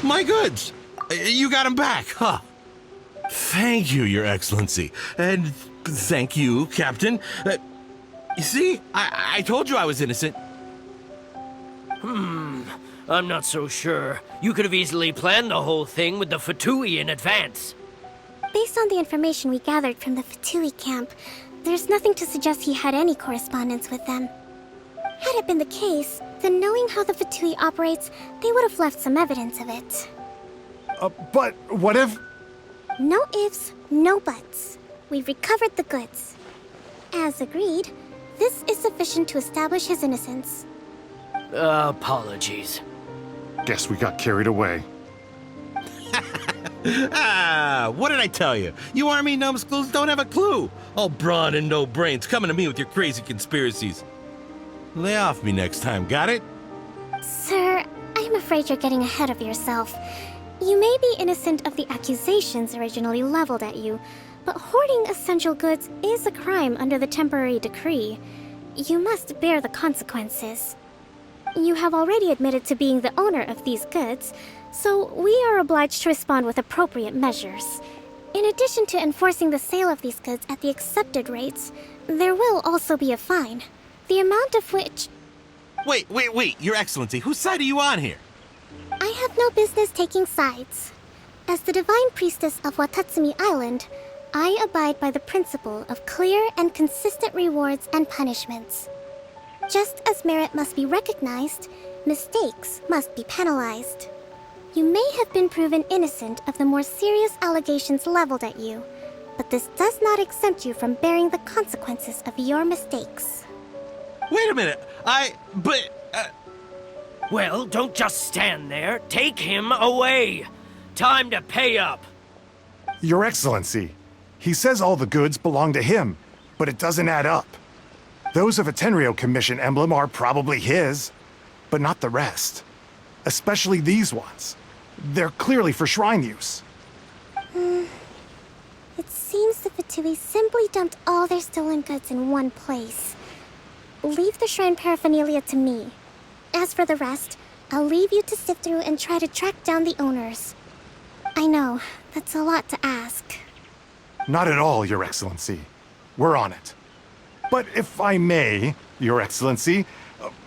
My goods! You got them back, huh? Thank you, Your Excellency. And thank you, Captain. You see, I told you I was innocent. I'm not so sure. You could have easily planned the whole thing with the Fatui in advance. Based on the information we gathered from the Fatui camp, there's nothing to suggest he had any correspondence with them. Had it been the case, then knowing how the Fatui operates, they would have left some evidence of it. But what if... No ifs, no buts. We've recovered the goods. As agreed, this is sufficient to establish his innocence. Apologies. Guess we got carried away. What did I tell you? You army numbskulls don't have a clue. All brawn and no brains coming to me with your crazy conspiracies. Lay off me next time, got it? Sir, I'm afraid you're getting ahead of yourself. You may be innocent of the accusations originally leveled at you, but hoarding essential goods is a crime under the temporary decree. You must bear the consequences. You have already admitted to being the owner of these goods, so we are obliged to respond with appropriate measures. In addition to enforcing the sale of these goods at the accepted rates, there will also be a fine, the amount of which... Wait, Your Excellency, whose side are you on here? I have no business taking sides. As the Divine Priestess of Watatsumi Island, I abide by the principle of clear and consistent rewards and punishments. Just as merit must be recognized, mistakes must be penalized. You may have been proven innocent of the more serious allegations leveled at you, but this does not exempt you from bearing the consequences of your mistakes. Wait a minute, Well, don't just stand there. Take him away. Time to pay up. Your Excellency, he says all the goods belong to him, but it doesn't add up. Those of a Tenryo Commission emblem are probably his, but not the rest. Especially these ones. They're clearly for shrine use. It seems the Fatui simply dumped all their stolen goods in one place. Leave the shrine paraphernalia to me. As for the rest, I'll leave you to sift through and try to track down the owners. I know, that's a lot to ask. Not at all, Your Excellency. We're on it. But if I may, Your Excellency,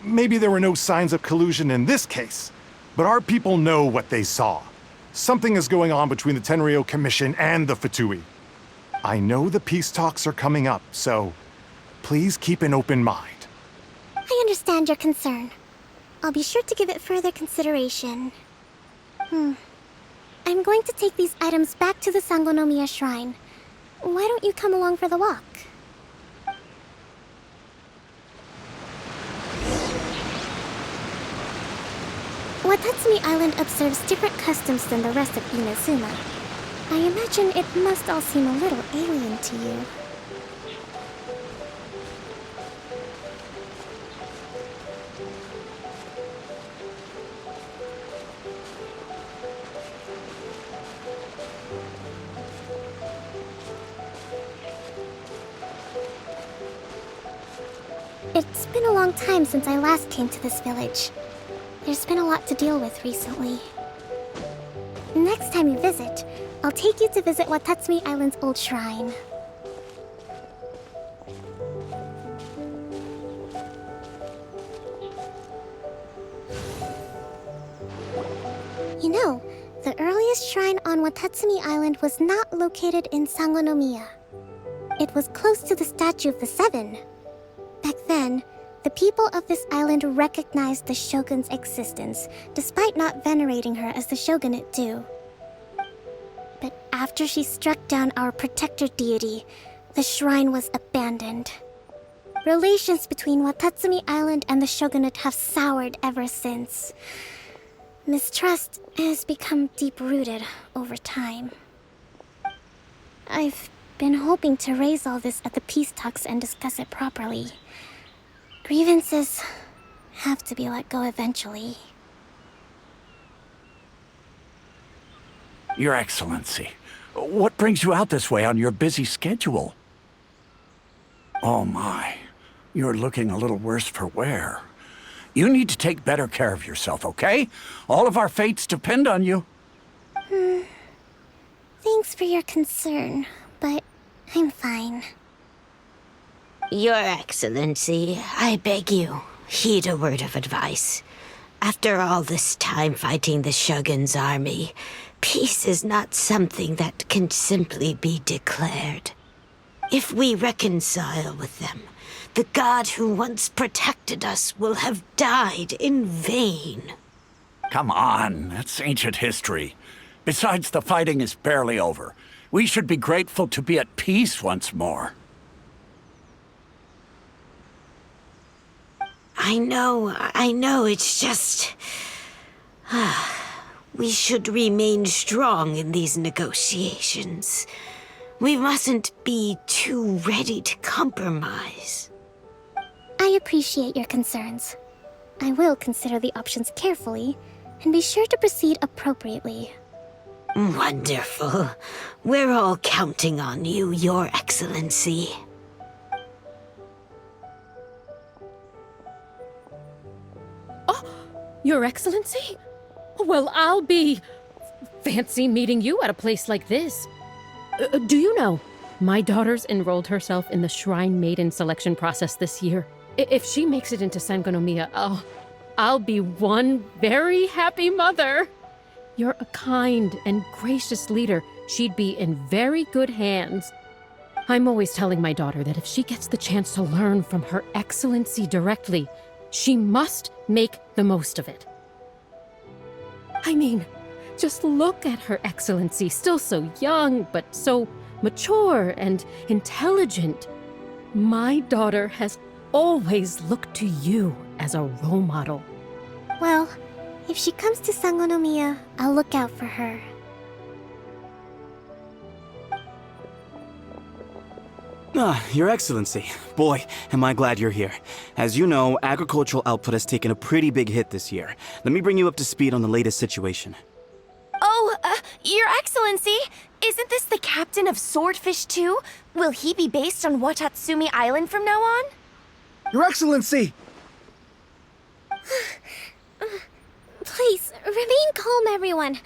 maybe there were no signs of collusion in this case, but our people know what they saw. Something is going on between the Tenryo Commission and the Fatui. I know the peace talks are coming up, so please keep an open mind. I understand your concern. I'll be sure to give it further consideration. I'm going to take these items back to the Sangonomiya Shrine. Why don't you come along for the walk? Watatsumi Island observes different customs than the rest of Inazuma. I imagine it must all seem a little alien to you. It's been a long time since I last came to this village. There's been a lot to deal with recently. Next time you visit, I'll take you to visit Watatsumi Island's old shrine. You know, the earliest shrine on Watatsumi Island was not located in Sangonomiya. It was close to the Statue of the Seven. Back then, the people of this island recognized the shogun's existence, despite not venerating her as the shogunate do. But after she struck down our protector deity, the shrine was abandoned. Relations between Watatsumi Island and the shogunate have soured ever since. Mistrust has become deep-rooted over time. I've been hoping to raise all this at the peace talks and discuss it properly. Grievances have to be let go eventually. Your Excellency, what brings you out this way on your busy schedule? Oh my, you're looking a little worse for wear. You need to take better care of yourself, okay? All of our fates depend on you. Thanks for your concern, but I'm fine. Your Excellency, I beg you, heed a word of advice. After all this time fighting the Shogun's army, peace is not something that can simply be declared. If we reconcile with them, the god who once protected us will have died in vain. Come on, that's ancient history. Besides, the fighting is barely over. We should be grateful to be at peace once more. I know, it's just... We should remain strong in these negotiations. We mustn't be too ready to compromise. I appreciate your concerns. I will consider the options carefully and be sure to proceed appropriately. Wonderful. We're all counting on you, Your Excellency. Your Excellency? Well, I'll be... fancy meeting you at a place like this. Do you know, my daughter's enrolled herself in the Shrine Maiden selection process this year. If she makes it into Sangonomiya, I'll be one very happy mother. You're a kind and gracious leader. She'd be in very good hands. I'm always telling my daughter that if she gets the chance to learn from Her Excellency directly, she must make the most of it. I mean, just look at Her Excellency, still so young, but so mature and intelligent. My daughter has always looked to you as a role model. Well, if she comes to Sangonomiya, I'll look out for her. Your Excellency. Boy, am I glad you're here. As you know, agricultural output has taken a pretty big hit this year. Let me bring you up to speed on the latest situation. Oh, Your Excellency, isn't this the captain of Swordfish 2? Will he be based on Watatsumi Island from now on? Your Excellency! Please, remain calm, everyone.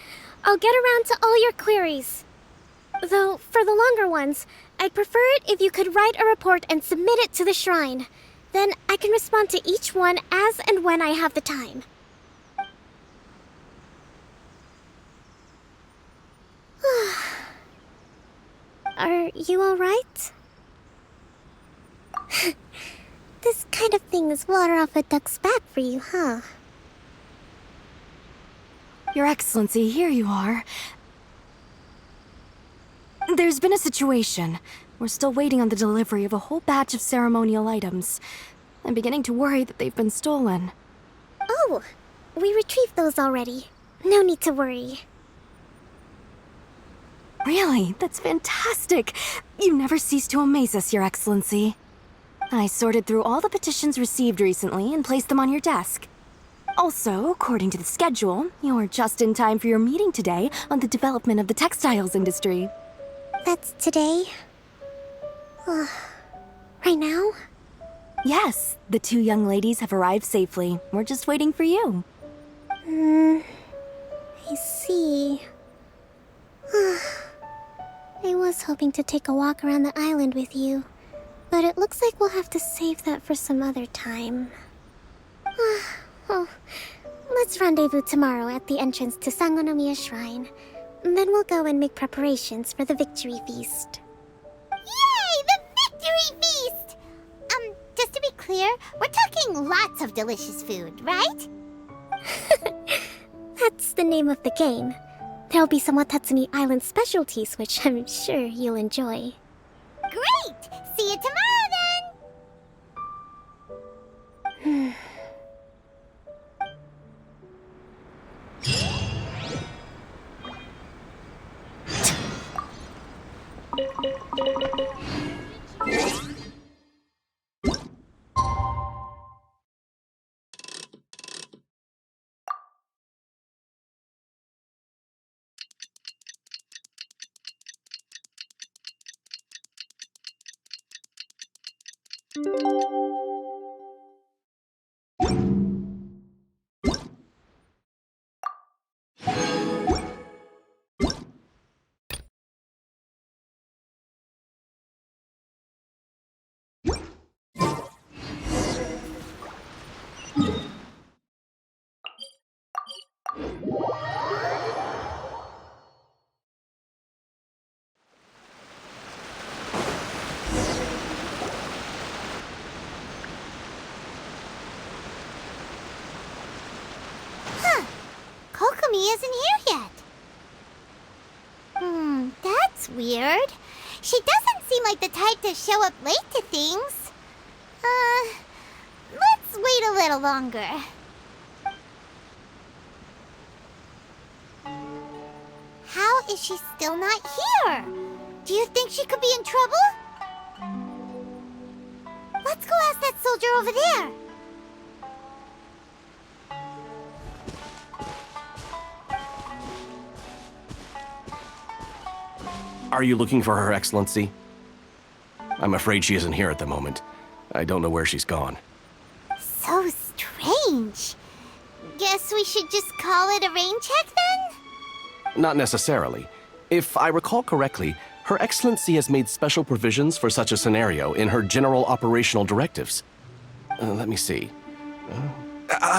I'll get around to all your queries. Though, for the longer ones, I'd prefer it if you could write a report and submit it to the shrine. Then I can respond to each one as and when I have the time. Are you alright? This kind of thing is water off a duck's back for you, huh? Your Excellency, here you are. There's been a situation. We're still waiting on the delivery of a whole batch of ceremonial items. I'm beginning to worry that they've been stolen. Oh, we retrieved those already. No need to worry. Really? That's fantastic! You never cease to amaze us, Your Excellency. I sorted through all the petitions received recently and placed them on your desk. Also, according to the schedule, you're just in time for your meeting today on the development of the textiles industry. That's today? Right now? Yes, the two young ladies have arrived safely. We're just waiting for you. I see. I was hoping to take a walk around the island with you, but it looks like we'll have to save that for some other time. Well, let's rendezvous tomorrow at the entrance to Sangonomiya Shrine. Then we'll go and make preparations for the victory feast. Yay! The victory feast! Just to be clear, we're talking lots of delicious food, right? That's the name of the game. There'll be some Watatsumi Island specialties, which I'm sure you'll enjoy. Great! See you tomorrow then! Kokomi isn't here yet. That's weird. She doesn't seem like the type to show up late to things. Let's wait a little longer. How is she still not here? Do you think she could be in trouble? Let's go ask that soldier over there. Are you looking for Her Excellency? I'm afraid she isn't here at the moment. I don't know where she's gone. So strange. Guess we should just call it a rain check then? Not necessarily. If I recall correctly, Her Excellency has made special provisions for such a scenario in her general operational directives. Let me see.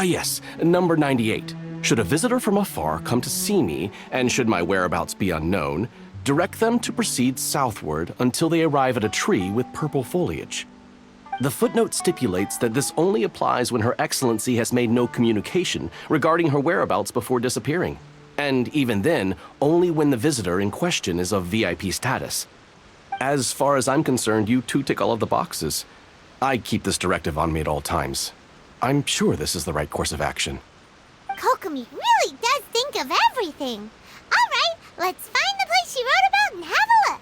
Yes, number 98. Should a visitor from afar come to see me, and should my whereabouts be unknown, direct them to proceed southward until they arrive at a tree with purple foliage. The footnote stipulates that this only applies when Her Excellency has made no communication regarding her whereabouts before disappearing. And even then, only when the visitor in question is of VIP status. As far as I'm concerned, you two tick all of the boxes. I keep this directive on me at all times. I'm sure this is the right course of action. Kokomi really does think of everything. All right, let's find the place she wrote about and have a look.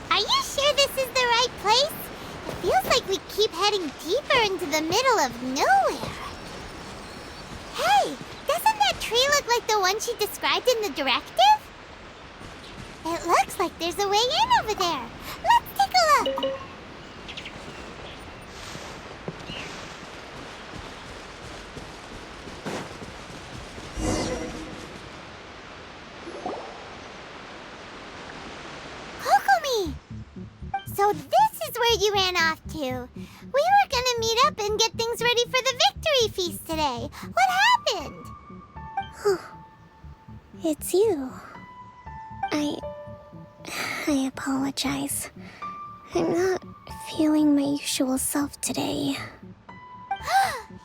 Are you sure this is the right place? It feels like we keep heading deeper into the middle of nowhere. Hey, doesn't that tree look like the one she described in the directive? It looks like there's a way in over there. Let's take a look. Kokomi! So this is where you ran off to. We were gonna meet up and get things ready for the victory feast today. What happened? It's you. I apologize. I'm not feeling my usual self today.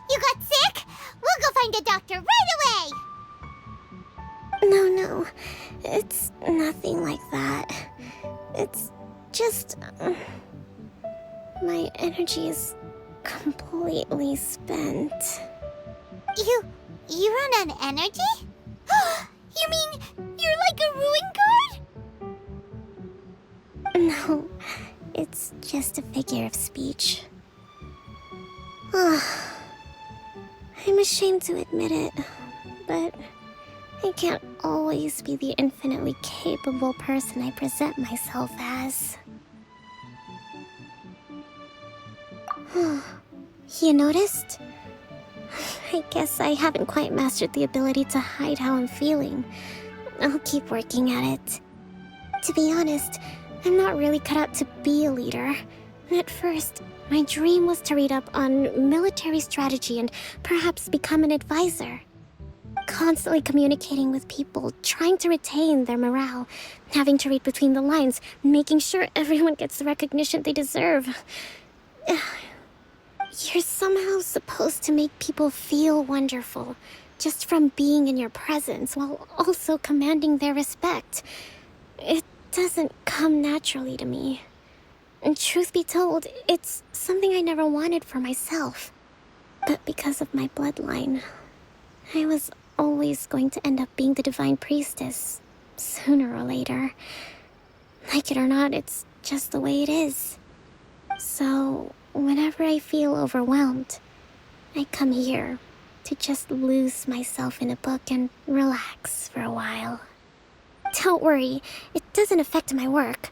You got sick? We'll go find a doctor right away! No. It's nothing like that. It's just... my energy is completely spent. You run on energy? You mean you're like a ruin guard? No, it's just a figure of speech. I'm ashamed to admit it, but I can't always be the infinitely capable person I present myself as. You noticed? I guess I haven't quite mastered the ability to hide how I'm feeling. I'll keep working at it. To be honest, I'm not really cut out to be a leader. At first, my dream was to read up on military strategy and perhaps become an advisor. Constantly communicating with people, trying to retain their morale, having to read between the lines, making sure everyone gets the recognition they deserve. You're somehow supposed to make people feel wonderful, just from being in your presence, while also commanding their respect. It doesn't come naturally to me. And truth be told, it's something I never wanted for myself. But because of my bloodline, I was always going to end up being the Divine Priestess, sooner or later. Like it or not, it's just the way it is. So, whenever I feel overwhelmed, I come here to just lose myself in a book and relax for a while. Don't worry, it doesn't affect my work.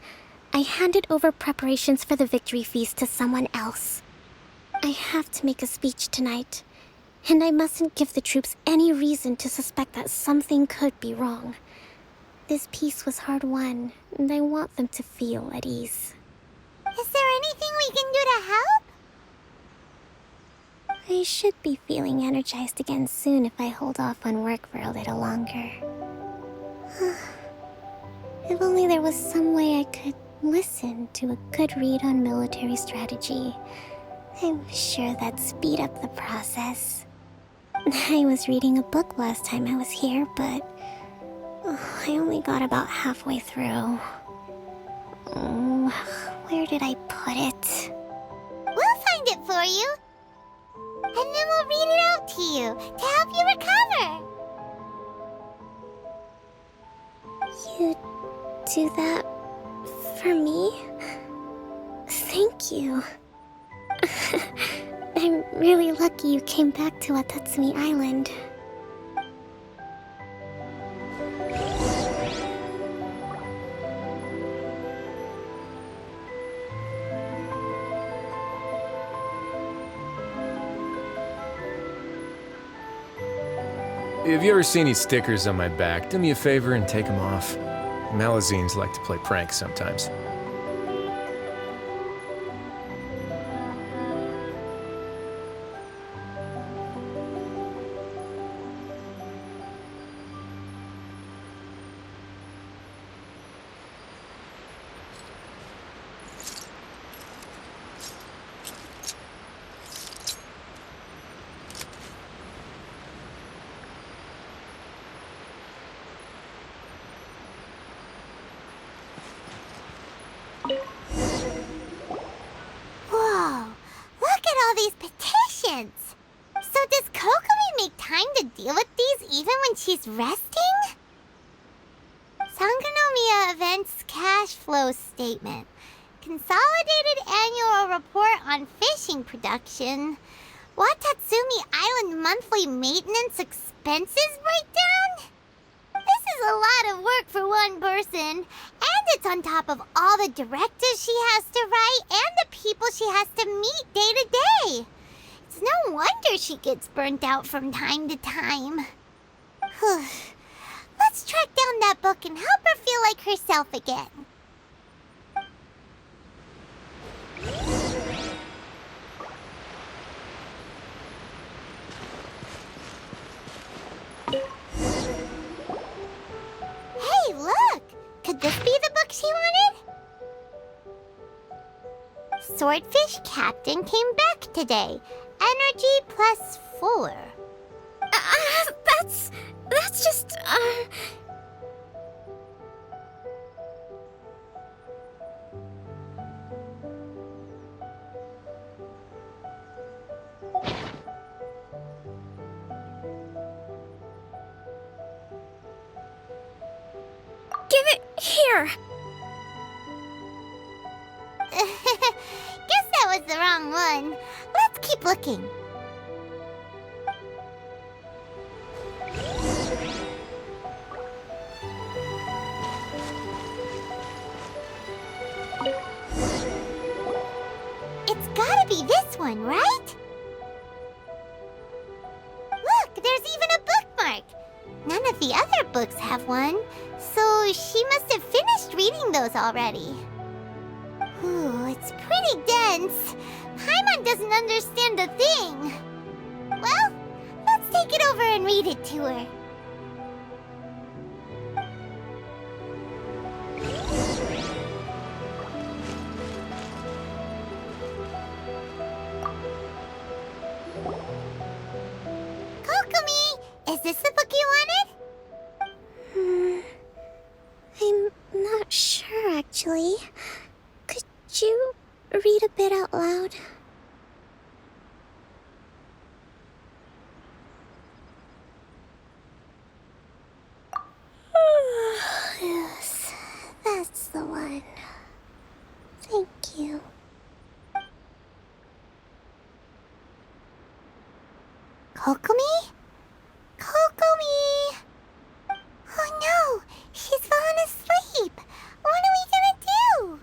I handed over preparations for the victory feast to someone else. I have to make a speech tonight, and I mustn't give the troops any reason to suspect that something could be wrong. this peace was hard-won, and I want them to feel at ease. Is there anything we can do to help? I should be feeling energized again soon if I hold off on work for a little longer. If only there was some way I could listen to a good read on military strategy. I'm sure that'd speed up the process. I was reading a book last time I was here, but I only got about halfway through. Where did I put it? We'll find it for you. And then we'll read it out to you to help you recover. You do that for me? Thank you. I'm really lucky you came back to Watatsumi Island. If you ever see any stickers on my back, do me a favor and take them off. Malazines like to play pranks sometimes. Whoa, look at all these petitions. So does Kokomi make time to deal with these even when she's resting? Sangonomiya Events Cash Flow Statement. Consolidated Annual Report on Fishing Production. Watatsumi Island Monthly Maintenance Expenses Breakdown? This is a lot of work for one person, and it's on top of all the directives she has to write and the people she has to meet day to day. It's no wonder she gets burnt out from time to time. Let's track down that book and help her feel like herself again. Hey, look! Could this be the book she wanted? Swordfish Captain came back today. Energy +4. That's just, Give it here! Guess that was the wrong one. Let's keep looking. It's gotta be this one, right? Look, there's even a bookmark. None of the other books have one, so she must have finished reading those already. Ooh, it's pretty dense. Paimon doesn't understand a thing. Well, let's take it over and read it to her. Kokomi, is this the book you wanted? I'm not sure, actually. Could you read a bit out loud? Yes, that's the one. Thank you. Kokomi? Kokomi! Oh no, she's fallen asleep. What are we gonna do?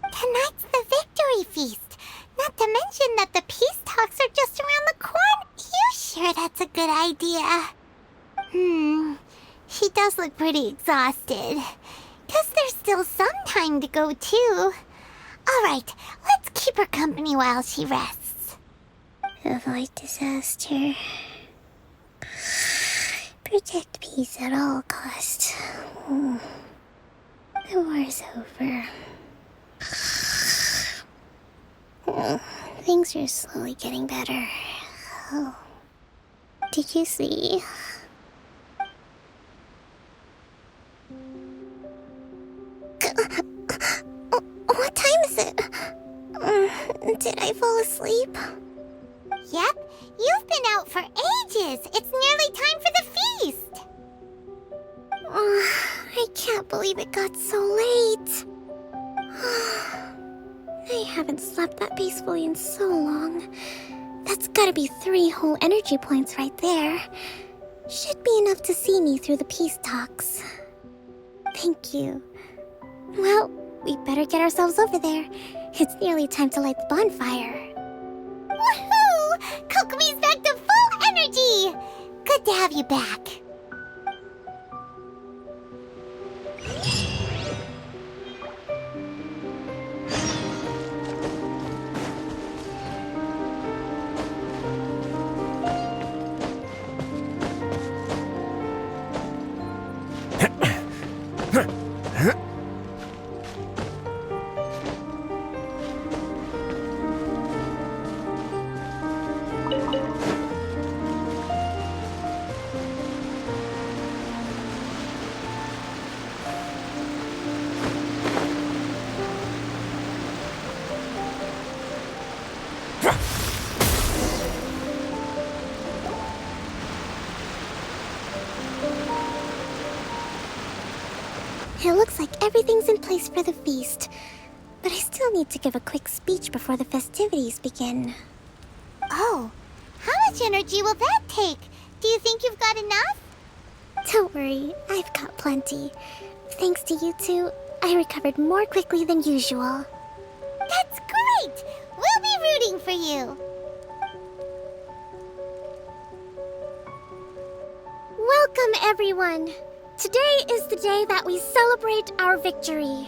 Tonight's the victory feast. Not to mention that the peace talks are just around the corner. You sure that's a good idea? She does does look pretty exhausted. Guess there's still some time to go, too. Alright, let's keep her company while she rests. Avoid disaster. Protect peace at all costs. The war's over. Things are slowly getting better. Oh. Did you see? What time is it? Did I fall asleep? Yep, you've been out for ages. It's nearly time for the feast. I can't believe it got so late. I haven't slept that peacefully in so long. That's gotta be 3 whole energy points right there. Should be enough to see me through the peace talks. Thank you. Well, we better get ourselves over there. It's nearly time to light the bonfire. Woohoo! Kokomi's back to full energy! Good to have you back. It looks like everything's in place for the feast, but I still need to give a quick speech before the festivities begin. Oh, how much energy will that take? Do you think you've got enough? Don't worry, I've got plenty. Thanks to you two, I recovered more quickly than usual. That's great! We'll be rooting for you. Welcome, everyone! Today is the day that we celebrate our victory.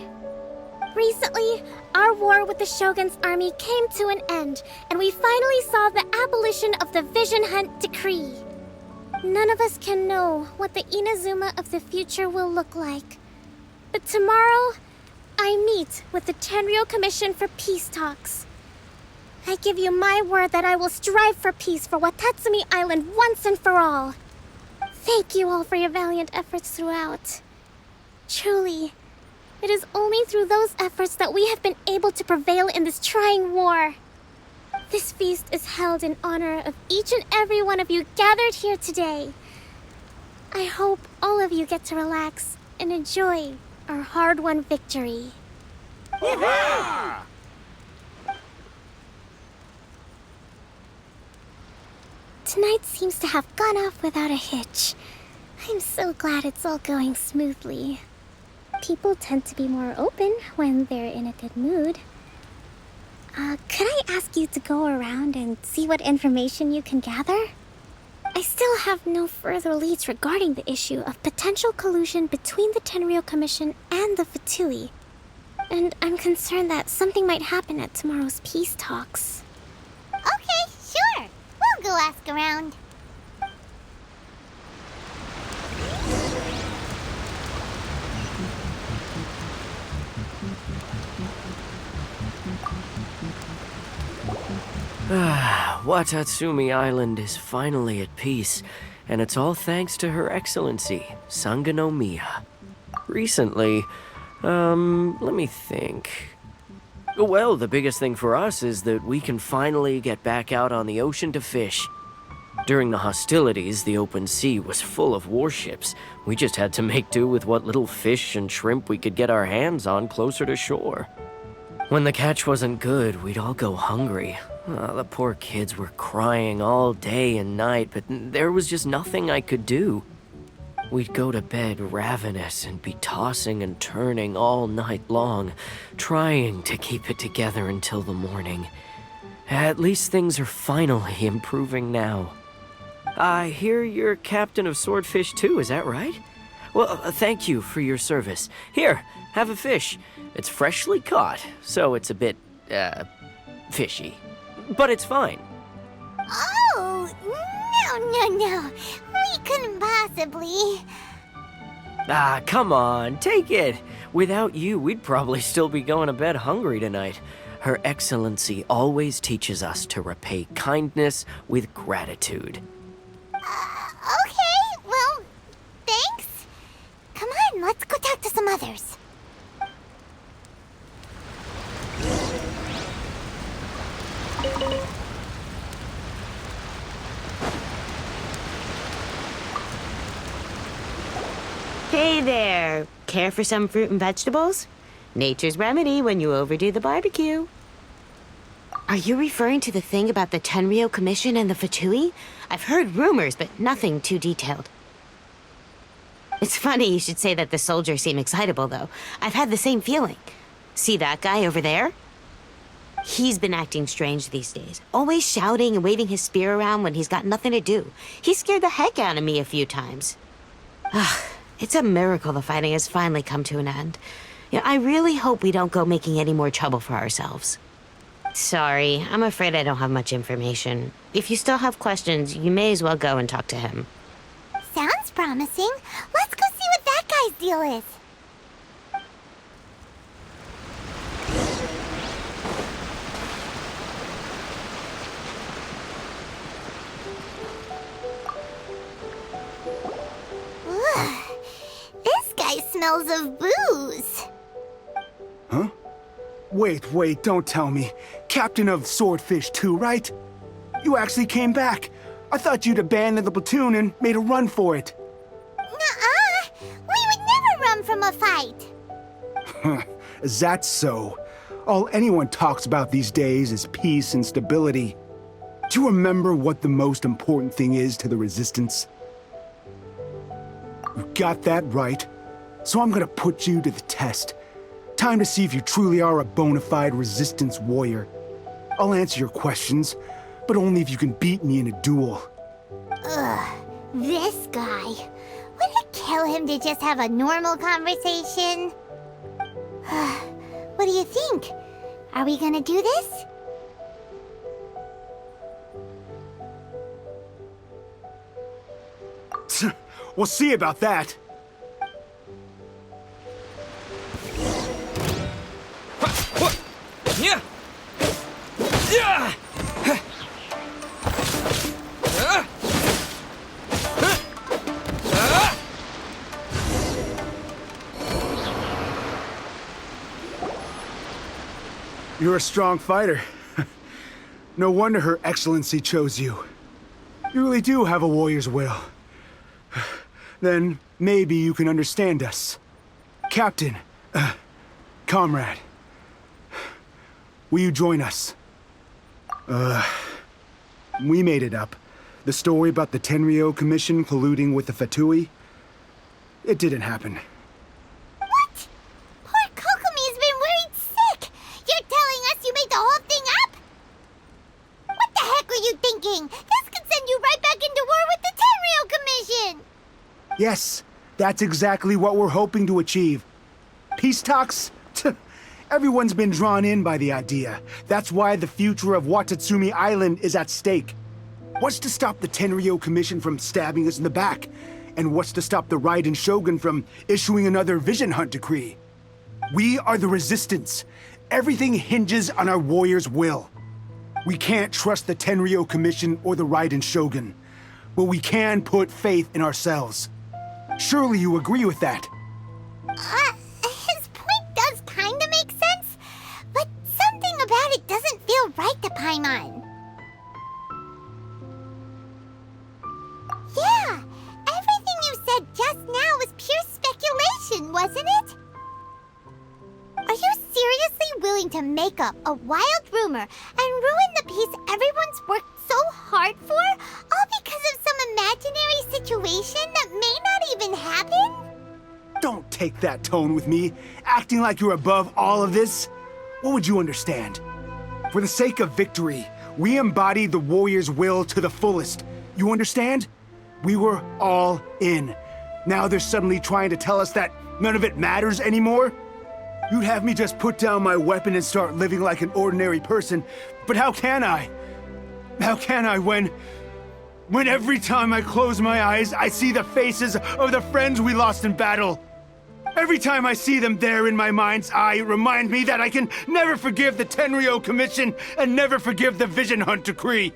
Recently, our war with the Shogun's army came to an end, and we finally saw the abolition of the Vision Hunt Decree. None of us can know what the Inazuma of the future will look like. But tomorrow, I meet with the Tenryou Commission for Peace Talks. I give you my word that I will strive for peace for Watatsumi Island once and for all. Thank you all for your valiant efforts throughout. Truly, it is only through those efforts that we have been able to prevail in this trying war. This feast is held in honor of each and every one of you gathered here today. I hope all of you get to relax and enjoy our hard-won victory. Hurrah! Tonight seems to have gone off without a hitch. I'm so glad it's all going smoothly. People tend to be more open when they're in a good mood. Could I ask you to go around and see what information you can gather? I still have no further leads regarding the issue of potential collusion between the Tenryou Commission and the Fatui. And I'm concerned that something might happen at tomorrow's peace talks. Okay, sure. We'll go ask around. Watatsumi Island is finally at peace, and it's all thanks to Her Excellency, Sangonomiya. Recently, let me think. Well, the biggest thing for us is that we can finally get back out on the ocean to fish. During the hostilities, the open sea was full of warships. We just had to make do with what little fish and shrimp we could get our hands on closer to shore. When the catch wasn't good, we'd all go hungry. The poor kids were crying all day and night, but there was just nothing I could do. We'd go to bed ravenous and be tossing and turning all night long, trying to keep it together until the morning. At least things are finally improving now. I hear you're captain of Swordfish too, is that right? Well, thank you for your service. Here, have a fish. It's freshly caught, so it's a bit, fishy. But it's fine. Oh, no. We couldn't possibly. Ah, come on, take it. Without you, we'd probably still be going to bed hungry tonight. Her Excellency always teaches us to repay kindness with gratitude. Okay, well, thanks. Come on, let's go talk to some others. Hey there. Care for some fruit and vegetables? Nature's remedy when you overdo the barbecue. Are you referring to the thing about the Tenryou Commission and the Fatui? I've heard rumors, but nothing too detailed. It's funny you should say that the soldiers seem excitable, though. I've had the same feeling. See that guy over there? He's been acting strange these days. Always shouting and waving his spear around when he's got nothing to do. He scared the heck out of me a few times. It's a miracle the fighting has finally come to an end. Yeah, I really hope we don't go making any more trouble for ourselves. Sorry, I'm afraid I don't have much information. If you still have questions, you may as well go and talk to him. Sounds promising. Let's go see what that guy's deal is. Ugh. This guy smells of booze. Huh? Wait, don't tell me. Captain of Swordfish 2, right? You actually came back. I thought you'd abandoned the platoon and made a run for it. Nuh-uh. We would never run from a fight. Is that so? All anyone talks about these days is peace and stability. Do you remember what the most important thing is to the Resistance? You got that right. So I'm gonna put you to the test. Time to see if you truly are a bona fide Resistance warrior. I'll answer your questions, but only if you can beat me in a duel. Ugh, this guy. Would it kill him to just have a normal conversation? What do you think? Are we gonna do this? We'll see about that. You're a strong fighter. No wonder Her Excellency chose you. You really do have a warrior's will. Then maybe you can understand us. Captain, comrade, will you join us? We made it up. The story about the Tenryou Commission colluding with the Fatui, it didn't happen. What? Poor Kokomi's been worried sick. You're telling us you made the whole thing up? What the heck were you thinking? This could send you right back into war with the Tenryou Commission. Yes, that's exactly what we're hoping to achieve. Peace talks? Everyone's been drawn in by the idea. That's why the future of Watatsumi Island is at stake. What's to stop the Tenryou Commission from stabbing us in the back? And what's to stop the Raiden Shogun from issuing another Vision Hunt decree? We are the Resistance. Everything hinges on our warrior's will. We can't trust the Tenryou Commission or the Raiden Shogun, but we can put faith in ourselves. Surely you agree with that? His point does kinda make sense, but something about it doesn't feel right to Paimon. Yeah, everything you said just now was pure speculation, wasn't it? Are you seriously willing to make up a wild rumor and ruin the peace everyone's worked so hard for, all because of some imaginary situation that may not even happen? Don't take that tone with me, acting like you're above all of this. What would you understand? For the sake of victory, we embodied the warrior's will to the fullest. You understand? We were all in. Now they're suddenly trying to tell us that none of it matters anymore? You'd have me just put down my weapon and start living like an ordinary person, but how can I? How can I when every time I close my eyes, I see the faces of the friends we lost in battle? Every time I see them there in my mind's eye, it reminds me that I can never forgive the Tenryou Commission and never forgive the Vision Hunt Decree.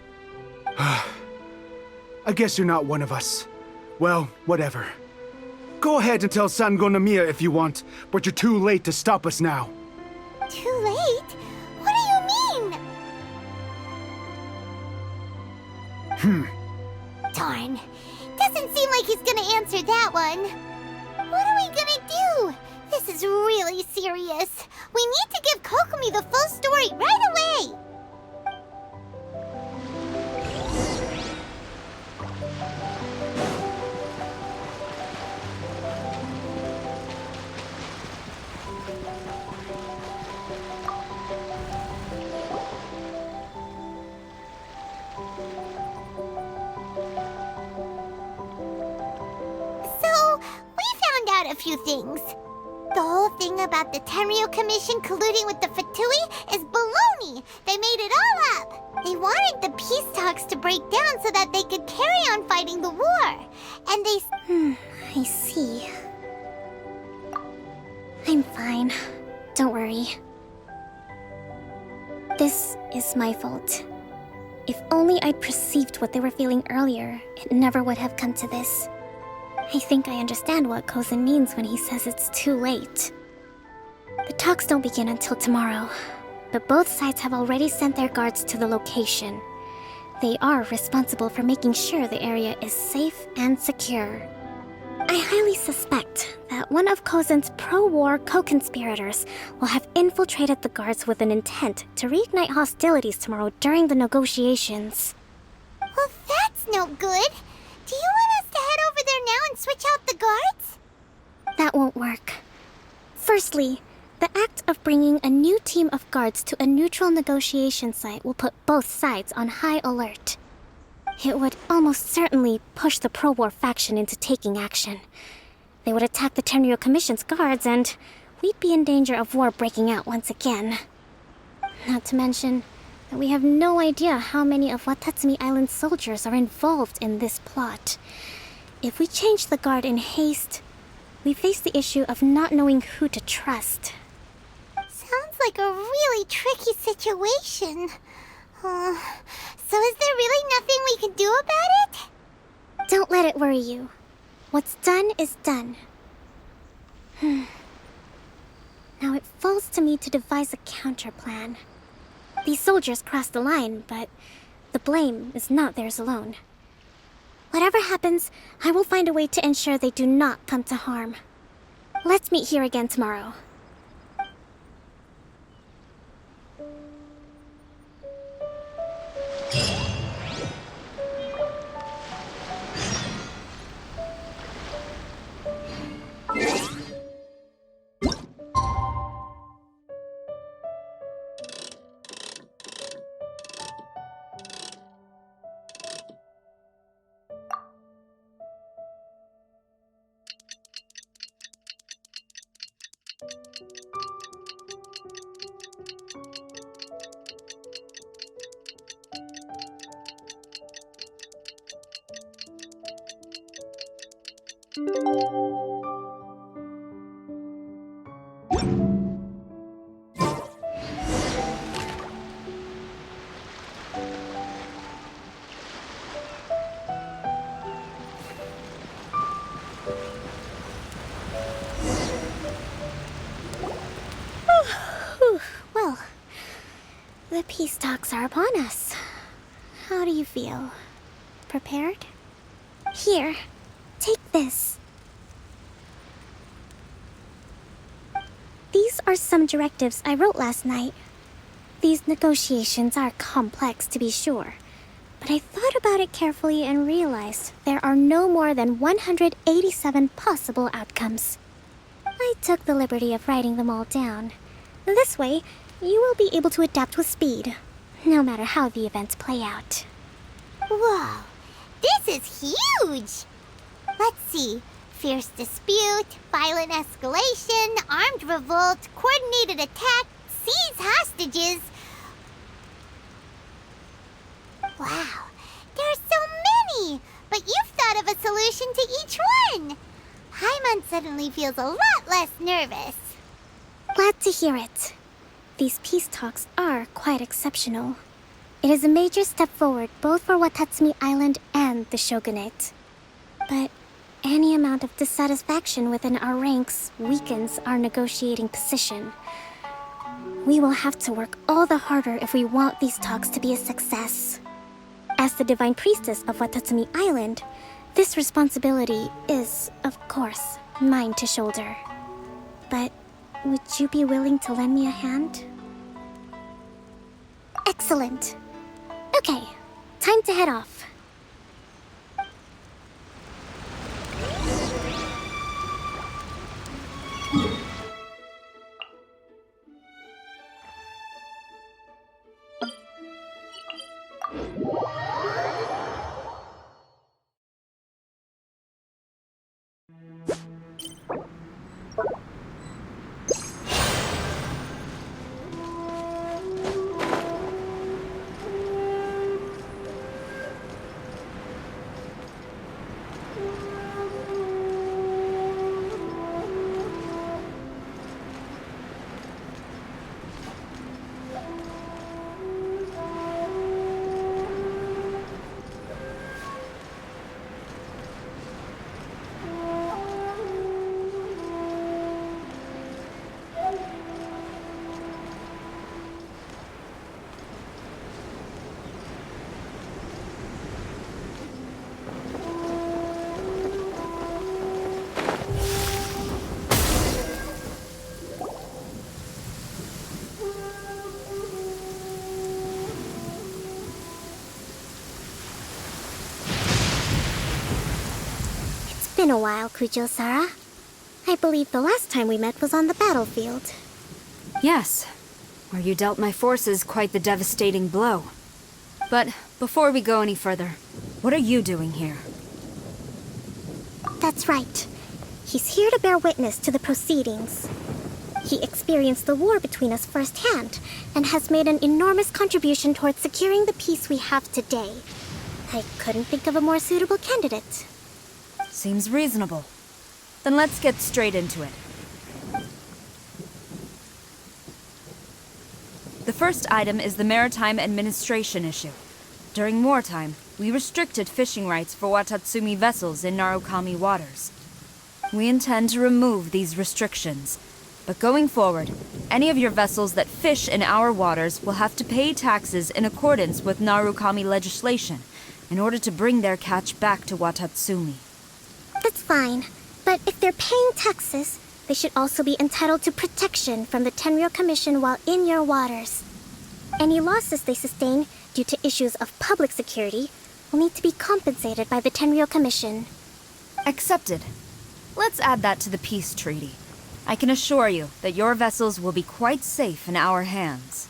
I guess you're not one of us. Well, whatever. Go ahead and tell Sangonomiya if you want, but you're too late to stop us now. Too late? What do you mean? Darn. Doesn't seem like he's gonna answer that one. What are we gonna do? This is really serious. We need to give Kokomi the full story right away! A few things. The whole thing about the Tenryou Commission colluding with the Fatui is baloney. They made it all up. They wanted the peace talks to break down so that they could carry on fighting the war. And they... I see. I'm fine. Don't worry. This is my fault. If only I'd perceived what they were feeling earlier, it never would have come to this. I think I understand what Kozen means when he says it's too late. The talks don't begin until tomorrow, but both sides have already sent their guards to the location. They are responsible for making sure the area is safe and secure. I highly suspect that one of Kozen's pro-war co-conspirators will have infiltrated the guards with an intent to reignite hostilities tomorrow during the negotiations. Well, that's no good. Do you want us to head over there now and switch out the guards? That won't work. Firstly, the act of bringing a new team of guards to a neutral negotiation site will put both sides on high alert. It would almost certainly push the pro-war faction into taking action. They would attack the Tenryou Commission's guards, and we'd be in danger of war breaking out once again. Not to mention that we have no idea how many of Watatsumi Island's soldiers are involved in this plot. If we change the guard in haste, we face the issue of not knowing who to trust. Sounds like a really tricky situation. So is there really nothing we can do about it? Don't let it worry you. What's done is done. Now it falls to me to devise a counterplan. These soldiers crossed the line, but the blame is not theirs alone. Whatever happens, I will find a way to ensure they do not come to harm. Let's meet here again tomorrow. Well, the peace talks are upon us. How do you feel? Prepared? Here, take this. These are some directives I wrote last night. These negotiations are complex, to be sure, but I thought about it carefully and realized there are no more than 187 possible outcomes. I took the liberty of writing them all down. This way, you will be able to adapt with speed, no matter how the events play out. Whoa, this is huge! Let's see. Fierce dispute, violent escalation, armed revolt, coordinated attack, seize hostages. Wow, there are so many! But you've thought of a solution to each one! Paimon suddenly feels a lot less nervous. Glad to hear it. These peace talks are quite exceptional. It is a major step forward both for Watatsumi Island and the Shogunate. But any amount of dissatisfaction within our ranks weakens our negotiating position. We will have to work all the harder if we want these talks to be a success. As the Divine Priestess of Watatsumi Island, this responsibility is, of course, mine to shoulder. But would you be willing to lend me a hand? Excellent. Okay, time to head off. Been a while, Kujo-Sara. I believe the last time we met was on the battlefield. Yes, where you dealt my forces quite the devastating blow. But before we go any further, what are you doing here? That's right. He's here to bear witness to the proceedings. He experienced the war between us firsthand, and has made an enormous contribution towards securing the peace we have today. I couldn't think of a more suitable candidate. Seems reasonable. Then let's get straight into it. The first item is the Maritime Administration issue. During wartime, we restricted fishing rights for Watatsumi vessels in Narukami waters. We intend to remove these restrictions, but going forward, any of your vessels that fish in our waters will have to pay taxes in accordance with Narukami legislation in order to bring their catch back to Watatsumi. That's fine, but if they're paying taxes, they should also be entitled to protection from the Tenryou Commission while in your waters. Any losses they sustain due to issues of public security will need to be compensated by the Tenryou Commission. Accepted. Let's add that to the peace treaty. I can assure you that your vessels will be quite safe in our hands.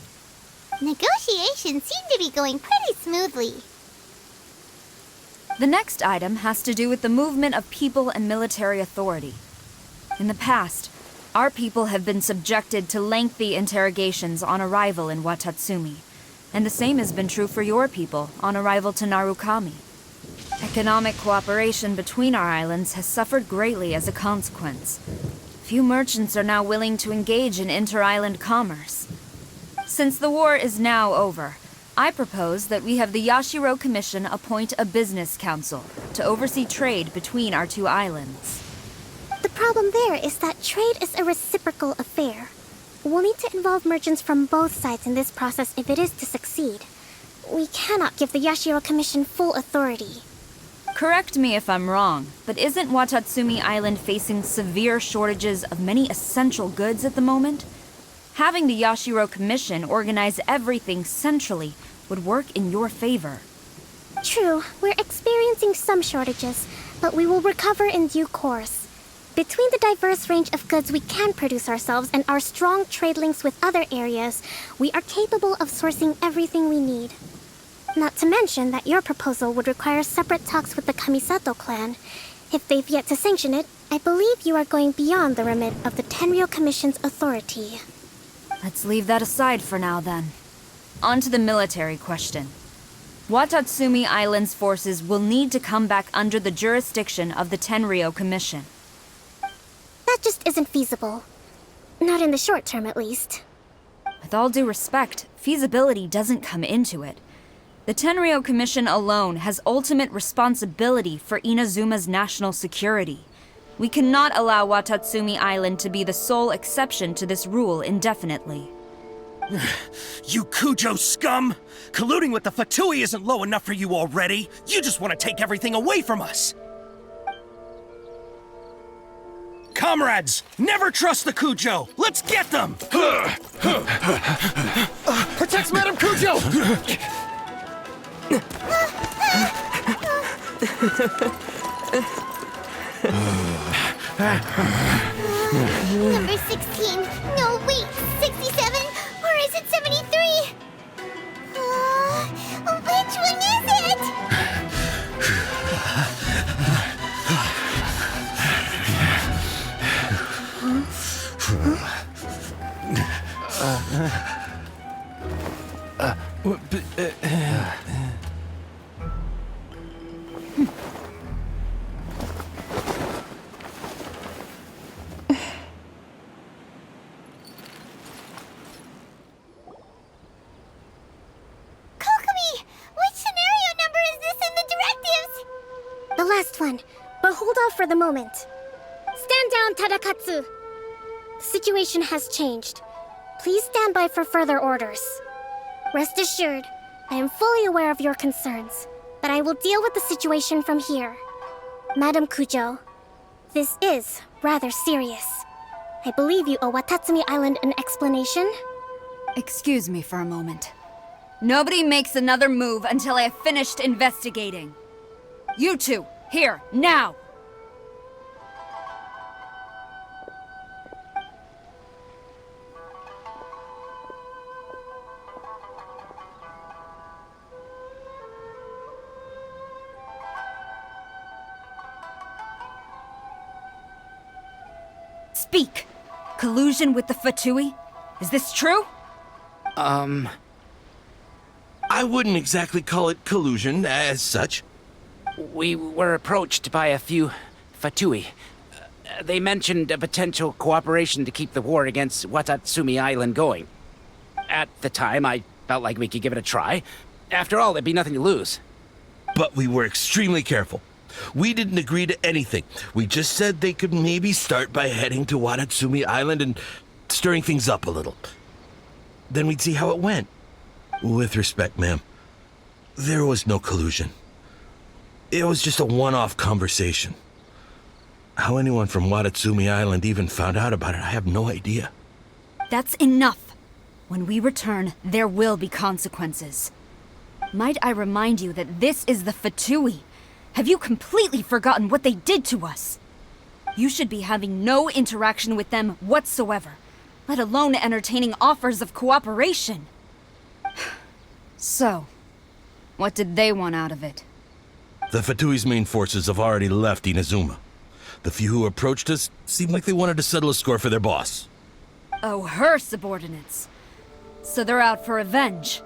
Negotiations seem to be going pretty smoothly. The next item has to do with the movement of people and military authority. In the past, our people have been subjected to lengthy interrogations on arrival in Watatsumi, and the same has been true for your people on arrival to Narukami. Economic cooperation between our islands has suffered greatly as a consequence. Few merchants are now willing to engage in inter-island commerce. Since the war is now over, I propose that we have the Yashiro Commission appoint a business council to oversee trade between our two islands. The problem there is that trade is a reciprocal affair. We'll need to involve merchants from both sides in this process if it is to succeed. We cannot give the Yashiro Commission full authority. Correct me if I'm wrong, but isn't Watatsumi Island facing severe shortages of many essential goods at the moment? Having the Yashiro Commission organize everything centrally would work in your favor. True, we're experiencing some shortages, but we will recover in due course. Between the diverse range of goods we can produce ourselves and our strong trade links with other areas, we are capable of sourcing everything we need. Not to mention that your proposal would require separate talks with the Kamisato clan. If they've yet to sanction it, I believe you are going beyond the remit of the Tenryou Commission's authority. Let's leave that aside for now, then. On to the military question. Watatsumi Island's forces will need to come back under the jurisdiction of the Tenryou Commission. That just isn't feasible. Not in the short term, at least. With all due respect, feasibility doesn't come into it. The Tenryou Commission alone has ultimate responsibility for Inazuma's national security. We cannot allow Watatsumi Island to be the sole exception to this rule indefinitely. You Kujo scum! Colluding with the Fatui isn't low enough for you already! You just want to take everything away from us! Comrades, never trust the Kujo! Let's get them! Protect Madame Kujo! Number 16. No, wait. 67? Or is it 73? Which one is it? The last one, but hold off for the moment. Stand down, Tadakatsu. The situation has changed. Please stand by for further orders. Rest assured, I am fully aware of your concerns, but I will deal with the situation from here. Madam Kujo, this is rather serious. I believe you owe Watatsumi Island an explanation. Excuse me for a moment. Nobody makes another move until I have finished investigating. You two, here, now! Speak! Collusion with the Fatui? Is this true? I wouldn't exactly call it collusion as such. We were approached by a few Fatui. They mentioned a potential cooperation to keep the war against Watatsumi Island going. At the time, I felt like we could give it a try. After all, there'd be nothing to lose. But we were extremely careful. We didn't agree to anything. We just said they could maybe start by heading to Watatsumi Island and stirring things up a little. Then we'd see how it went. With respect, ma'am, there was no collusion. It was just a one-off conversation. How anyone from Watatsumi Island even found out about it, I have no idea. That's enough. When we return, there will be consequences. Might I remind you that this is the Fatui? Have you completely forgotten what they did to us? You should be having no interaction with them whatsoever, let alone entertaining offers of cooperation. So, what did they want out of it? The Fatui's main forces have already left Inazuma. The few who approached us seemed like they wanted to settle a score for their boss. Oh, her subordinates. So they're out for revenge.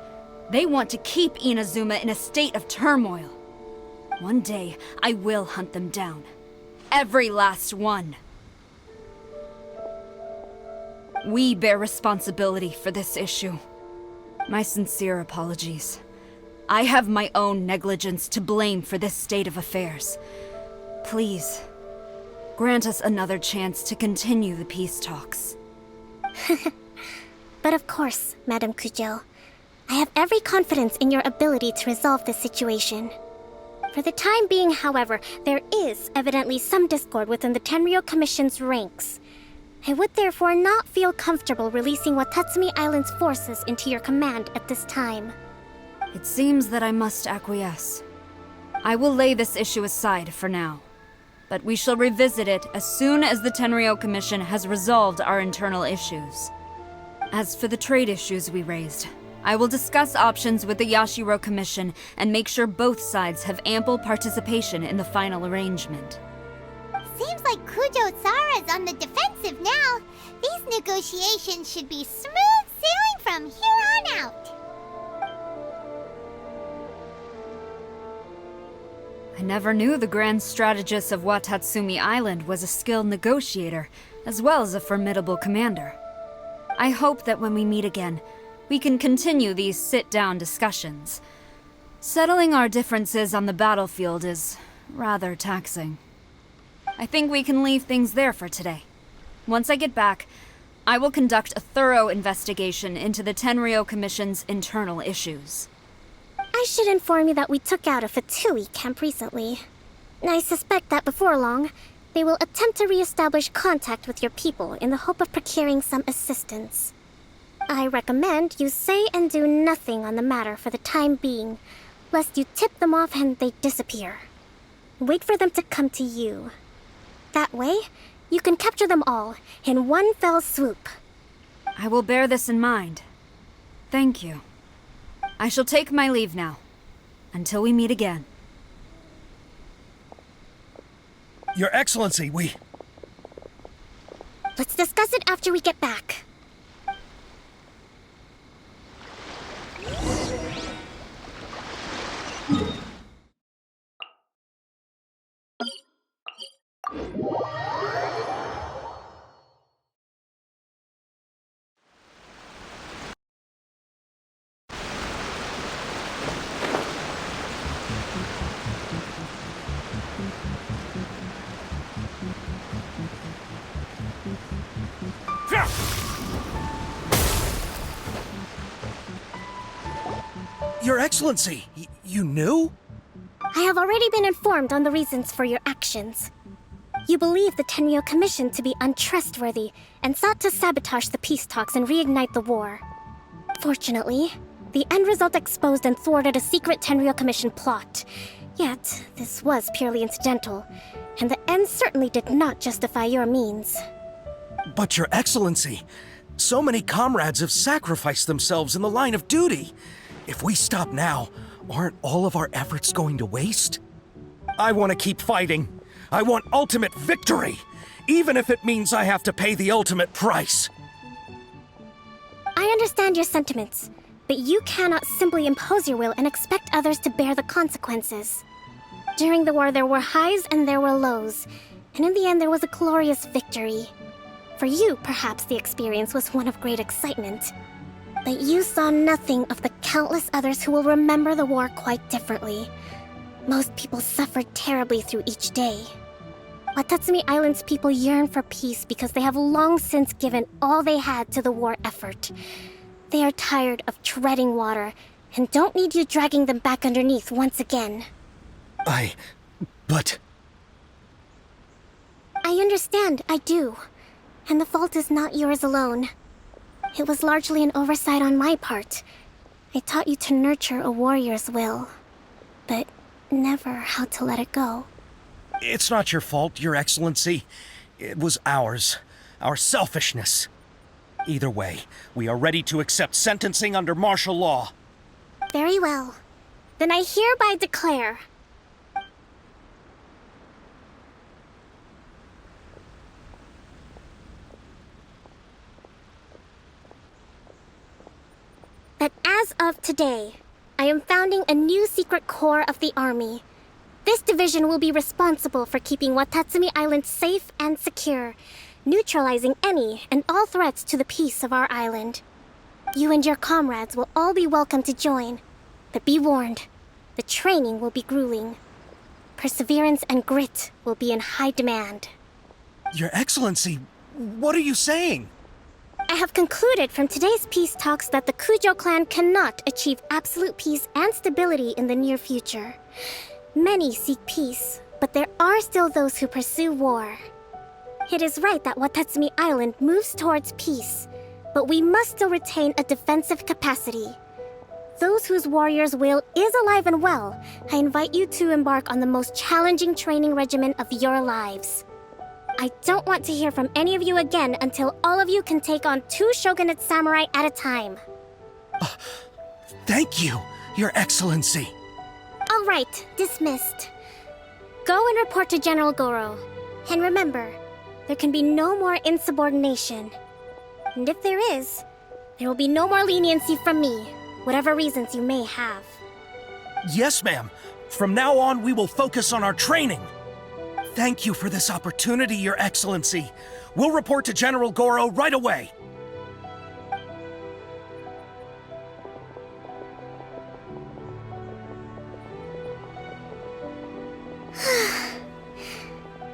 They want to keep Inazuma in a state of turmoil. One day, I will hunt them down. Every last one. We bear responsibility for this issue. My sincere apologies. I have my own negligence to blame for this state of affairs. Please, grant us another chance to continue the peace talks. But of course, Madam Kujo. I have every confidence in your ability to resolve this situation. For the time being, however, there is evidently some discord within the Tenryou Commission's ranks. I would therefore not feel comfortable releasing Watatsumi Island's forces into your command at this time. It seems that I must acquiesce. I will lay this issue aside for now, but we shall revisit it as soon as the Tenryou Commission has resolved our internal issues. As for the trade issues we raised, I will discuss options with the Yashiro Commission and make sure both sides have ample participation in the final arrangement. Seems like Kujo-Sara's on the defensive now. These negotiations should be smooth sailing from here on out. I never knew the grand strategist of Watatsumi Island was a skilled negotiator, as well as a formidable commander. I hope that when we meet again, we can continue these sit-down discussions. Settling our differences on the battlefield is rather taxing. I think we can leave things there for today. Once I get back, I will conduct a thorough investigation into the Tenryou Commission's internal issues. I should inform you that we took out a Fatui camp recently. I suspect that before long, they will attempt to re-establish contact with your people in the hope of procuring some assistance. I recommend you say and do nothing on the matter for the time being, lest you tip them off and they disappear. Wait for them to come to you. That way, you can capture them all in one fell swoop. I will bear this in mind. Thank you. I shall take my leave now. Until we meet again. Your Excellency, Let's discuss it after we get back. Your Excellency, you knew? I have already been informed on the reasons for your actions. You believe the Tenryou Commission to be untrustworthy and sought to sabotage the peace talks and reignite the war. Fortunately, the end result exposed and thwarted a secret Tenryou Commission plot. Yet, this was purely incidental, and the end certainly did not justify your means. But Your Excellency, so many comrades have sacrificed themselves in the line of duty. If we stop now, aren't all of our efforts going to waste? I want to keep fighting. I want ultimate victory, even if it means I have to pay the ultimate price. I understand your sentiments, but you cannot simply impose your will and expect others to bear the consequences. During the war, there were highs and there were lows, and in the end, there was a glorious victory. For you, perhaps the experience was one of great excitement. But you saw nothing of the countless others who will remember the war quite differently. Most people suffered terribly through each day. Watatsumi Island's people yearn for peace because they have long since given all they had to the war effort. They are tired of treading water and don't need you dragging them back underneath once again. But... I understand, I do. And the fault is not yours alone. It was largely an oversight on my part. I taught you to nurture a warrior's will, but never how to let it go. It's not your fault, Your Excellency. It was ours. Our selfishness. Either way, we are ready to accept sentencing under martial law. Very well. Then I hereby declare... that as of today, I am founding a new secret corps of the army. This division will be responsible for keeping Watatsumi Island safe and secure, neutralizing any and all threats to the peace of our island. You and your comrades will all be welcome to join, but be warned, the training will be grueling. Perseverance and grit will be in high demand. Your Excellency, what are you saying? I have concluded from today's peace talks that the Kujo clan cannot achieve absolute peace and stability in the near future. Many seek peace, but there are still those who pursue war. It is right that Watatsumi Island moves towards peace, but we must still retain a defensive capacity. Those whose warrior's will is alive and well, I invite you to embark on the most challenging training regimen of your lives. I don't want to hear from any of you again until all of you can take on 2 shogunate samurai at a time. Thank you, Your Excellency. All right, dismissed. Go and report to General Goro. And remember, there can be no more insubordination. And if there is, there will be no more leniency from me, whatever reasons you may have. Yes, ma'am. From now on, we will focus on our training. Thank you for this opportunity, Your Excellency. We'll report to General Goro right away.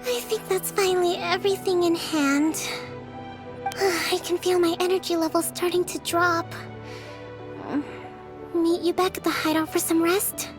I think that's finally everything in hand. I can feel my energy levels starting to drop. Meet you back at the hideout for some rest?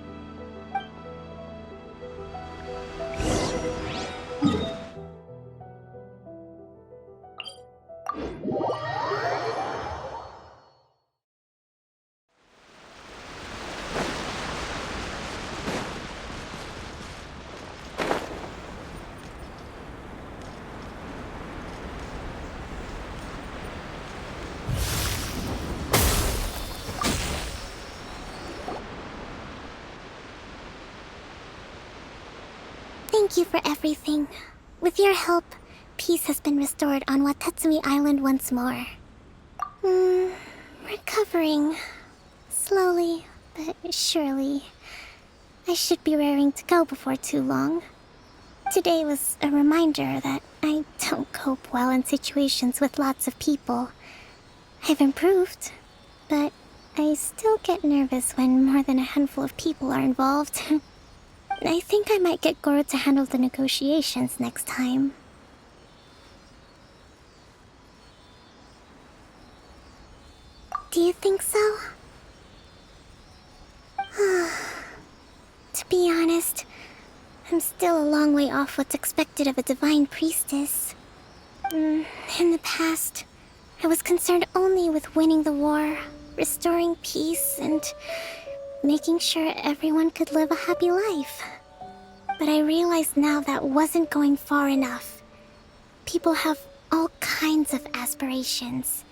Thank you for everything. With your help, peace has been restored on Watatsumi Island once more. Recovering. Slowly, but surely. I should be raring to go before too long. Today was a reminder that I don't cope well in situations with lots of people. I've improved, but I still get nervous when more than a handful of people are involved. I think I might get Goro to handle the negotiations next time. Do you think so? To be honest, I'm still a long way off what's expected of a divine priestess. In the past, I was concerned only with winning the war, restoring peace, and making sure everyone could live a happy life. But I realize now that wasn't going far enough. People have all kinds of aspirations,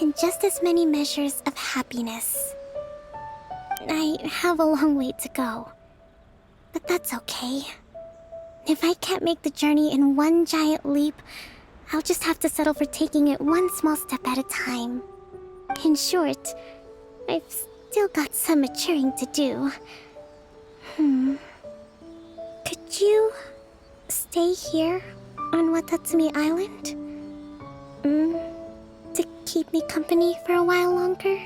and just as many measures of happiness. I have a long way to go, but that's okay. If I can't make the journey in one giant leap, I'll just have to settle for taking it one small step at a time. In short, I've still got some maturing to do. Could you stay here on Watatsumi Island? To keep me company for a while longer?